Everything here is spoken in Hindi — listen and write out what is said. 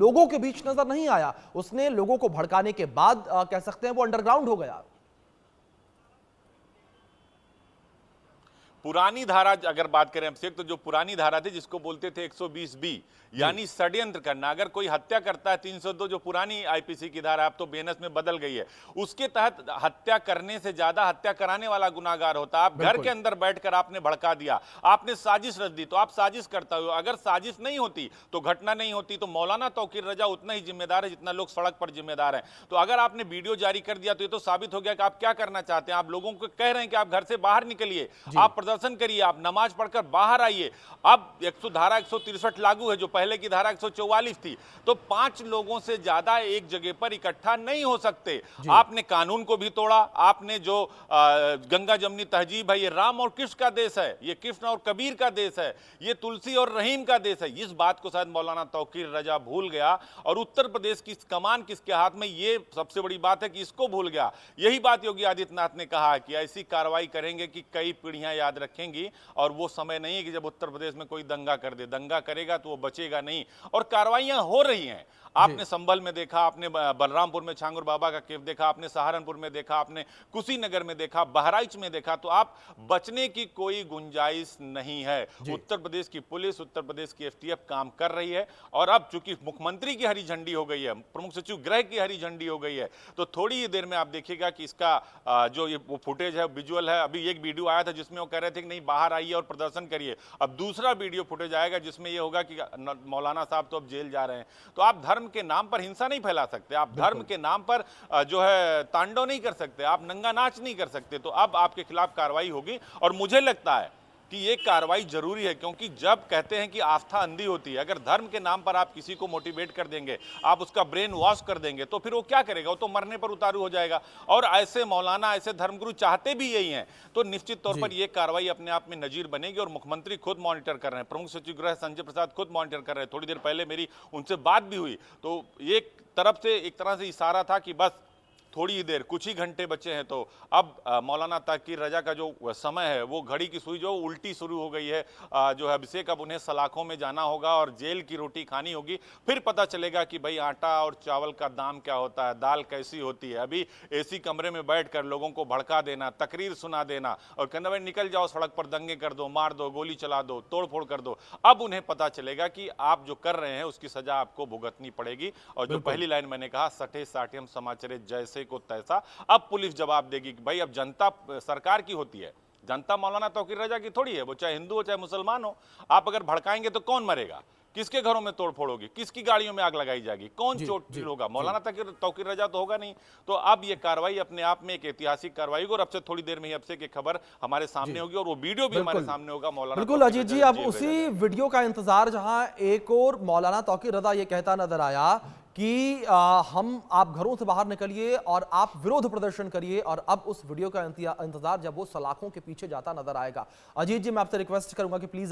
लोगों के बीच नजर नहीं आया। उसने लोगों को भड़काने के बाद कह सकते हैं वो अंडरग्राउंड हो गया। पुरानी धारा अगर बात करें अभिषेक, तो जो पुरानी धारा थी जिसको बोलते थे 120B, यानी षड्यंत्र करना। अगर कोई हत्या करता है 302 जो पुरानी आईपीसी की धारा, अब तो बीएनएस में बदल गई है, उसके तहत हत्या करने से ज्यादा हत्या कराने वाला गुनाहगार होता है। आप घर के अंदर बैठकर आपने भड़का दिया, आपने साजिश रच दी, तो आप साजिश करता हो। अगर साजिश नहीं होती तो घटना नहीं होती। तो मौलाना तौकीर रजा उतना ही जिम्मेदार है जितना लोग सड़क पर जिम्मेदार हैं। तो अगर आपने वीडियो जारी कर दिया तो ये तो साबित हो गया कि आप क्या करना चाहते हैं। आप लोगों को कह रहे हैं कि आप घर से बाहर निकलिए, आप प्रदर्शन करिए, आप नमाज पढ़कर बाहर आइए। अब धारा 163 लागू है, जो पहले की धारा 144 थी। तो 5 लोगों से ज्यादा एक जगह पर इकट्ठा नहीं हो सकते। आपने कानून को भी तोड़ा। आपने जो गंगा जमनी तहजीब है, ये राम और कृष्ण का देश है, ये कृष्ण और कबीर का देश है, ये तुलसी और रहीम का देश है। इस बात को शायद मौलाना तौकीर रजा भूल गया, और उत्तर प्रदेश की कमान किसके हाथ में, ये सबसे बड़ी बात है कि इसको भूल गया। यही बात योगी आदित्यनाथ ने कहा कि ऐसी कार्रवाई करेंगे कि कई पीढ़ियां याद रखेंगी, और वो समय नहीं है कि जब उत्तर प्रदेश में कोई दंगा कर दे। दंगा करेगा तो वो बचेगा नहीं, और कार्रवाइयां हो रही हैं। आपने संभल में देखा, आपने बलरामपुर में छांगुर बाबा का केस देखा, आपने सहारनपुर में देखा, आपने कुशीनगर में देखा, बहराइच में देखा। तो आप बचने की कोई गुंजाइश नहीं है। उत्तर प्रदेश की पुलिस, उत्तर प्रदेश की एसटीएफ काम कर रही है। और अब चूंकि मुख्यमंत्री की हरी झंडी हो गई है, प्रमुख सचिव गृह की हरी झंडी हो गई है, तो थोड़ी ही देर में आप देखिएगा कि इसका जो ये वो फुटेज है, विजुअल है। अभी एक वीडियो आया था जिसमें वो कह रहे थे कि नहीं बाहर आइए और प्रदर्शन करिए। अब दूसरा वीडियो फुटेज आएगा जिसमें ये होगा कि मौलाना साहब तो अब जेल जा रहे हैं। तो आप धर्म के नाम पर हिंसा नहीं फैला सकते, आप धर्म के नाम पर जो है तांडव नहीं कर सकते, आप नंगा नाच नहीं कर सकते। तो अब आपके खिलाफ कार्रवाई होगी, और मुझे लगता है कि ये कार्रवाई जरूरी है, क्योंकि जब कहते हैं कि आस्था अंधी होती है, अगर धर्म के नाम पर आप किसी को मोटिवेट कर देंगे, आप उसका ब्रेन वॉश कर देंगे, तो फिर वो क्या करेगा, वो तो मरने पर उतारू हो जाएगा। और ऐसे मौलाना, ऐसे धर्मगुरु चाहते भी यही हैं। तो निश्चित तौर पर यह कार्रवाई अपने आप में नजीर बनेगी, और मुख्यमंत्री खुद मॉनिटर कर रहे हैं, प्रमुख सचिव गृह संजय प्रसाद खुद मॉनिटर कर रहे हैं। थोड़ी देर पहले मेरी उनसे बात भी हुई, तो एक तरह से इशारा था कि बस थोड़ी ही देर, कुछ ही घंटे बचे हैं। तो अब मौलाना तौकीर रजा का जो समय है, वो घड़ी की सुई जो उल्टी शुरू हो गई है। जो है अभिषेक, अब उन्हें सलाखों में जाना होगा और जेल की रोटी खानी होगी। फिर पता चलेगा कि भाई आटा और चावल का दाम क्या होता है, दाल कैसी होती है। अभी एसी कमरे में बैठकर लोगों को भड़का देना, तकरीर सुना देना और कहना भाई निकल जाओ, सड़क पर दंगे कर दो, मार दो, गोली चला दो, तोड़ फोड़ कर दो। अब उन्हें पता चलेगा कि आप जो कर रहे हैं उसकी सजा आपको भुगतनी पड़ेगी। और जो पहली लाइन मैंने कहा, सठे साठे समाचारे जैसे को तैसा, अब पुलिस जवाब देगी कि भाई अब जनता सरकार की होती है, जनता मौलाना तौकीर रजा की थोड़ी है। वो चाहे हिंदू हो चाहे मुसलमान हो, आप अगर भड़काएंगे तो कौन मरेगा, किसके घरों में तोड़फोड़ होगी, किसकी गाड़ियों में आग लगाई जाएगी, कौन चोटिल होगा, मौलाना तौकीर रजा तो होगा नहीं। तो अब ये कार्रवाई अपने आप में एक ऐतिहासिक कार्रवाई होगी, और अब से थोड़ी देर में ही अभिषेक की खबर हमारे सामने होगी, और वो वीडियो भी हमारे सामने होगा। मौलाना बिल्कुल अजीत जी, अब उसी वीडियो का इंतजार, जहां एक और मौलाना तौकीर रजा ये कहता नजर आया कि आप घरों से बाहर निकलिए और आप विरोध प्रदर्शन करिए, और अब उस वीडियो का इंतजार जब वो सलाखों के पीछे जाता नजर आएगा। अजीत जी, मैं आपसे रिक्वेस्ट करूंगा कि प्लीज